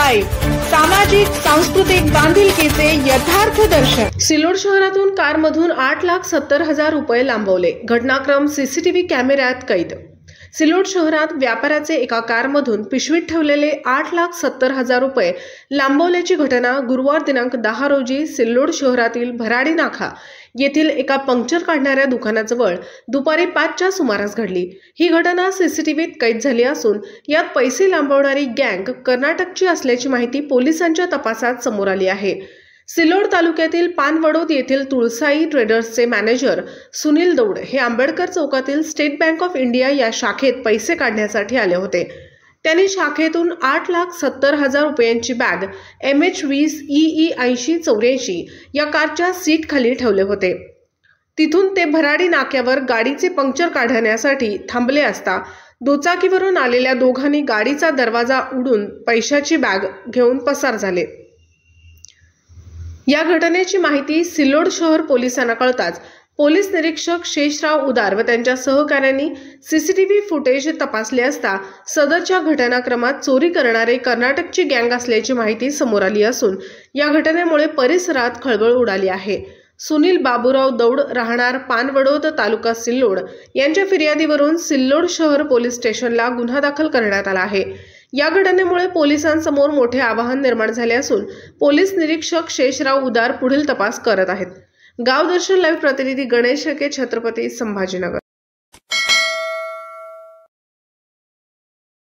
Live, सामाजिक सांस्कृतिक बांधिलकीचे यथार्थ दर्शन। सिल्लोड शहरातून कारमधून 8,70,000 रुपये लांबवले। घटनाक्रम सीसीटीव्ही कॅमेऱ्यात कैद। सिल्लोड शहरात व्यापाऱ्याचे एका कारमधून पिशवीत ठेवलेले 8,70,000 रुपये लांबवल्याची घटना गुरुवार दिनांक 10 रोजी सिल्लोड शहरातील भराडी नाका येथील एका पंक्चर काढणाऱ्या दुकानाजवळ दुपारी 5च्या सुमारास घडली। ही घटना सीसीटीव्हीत कैद झाली असून यात पैसे लांबवणारी गँग कर्नाटकची असल्याची माहिती पोलिसांच्या तपासात समोर आली आहे। सिल्लोड तालुक्यातील पानवडोद येथील तुळसाई ट्रेडर्सचे मॅनेजर सुनील दौड हे आंबेडकर चौकातील स्टेट बँक ऑफ इंडिया या शाखेत पैसे काढण्यासाठी आले होते। त्यांनी शाखेतून 8,70,000 रुपयांची बॅग MH20 EE 8084 या कारच्या सीट खाली ठेवले होते। तिथून ते भराडी नाक्यावर गाडीचे पंक्चर काढण्यासाठी थांबले असता दुचाकीवरून आलेल्या दोघांनी गाडीचा दरवाजा उडून पैशाची बॅग घेऊन पसार झाले। या घटनेची माहिती सिल्लोड शहर पोलिसांना कळताच पोलीस निरीक्षक शेषराव उदार व त्यांच्या सहकाऱ्यांनी सीसीटीव्ही फुटेज तपासले असता सदरच्या घटनाक्रमात चोरी करणारे कर्नाटकची गँग असल्याची माहिती समोर आली असून या घटनेमुळे परिसरात खळबळ उडाली आहे। सुनील बाबूराव दौड राहणार पानवडोद तालुका सिल्लोड यांच्या फिर्यादीवरून सिल्लोड शहर पोलीस स्टेशनला गुन्हा दाखल करण्यात आला आहे। या घटनेमुळे पोलिसांसमोर मोठे आव्हान निर्माण झाले असून पोलीस निरीक्षक शेषराव उदार पुढील तपास करत आहेत। गाव दर्शन लाईव्ह प्रतिनिधी गणेश शेळके, छत्रपती संभाजीनगर।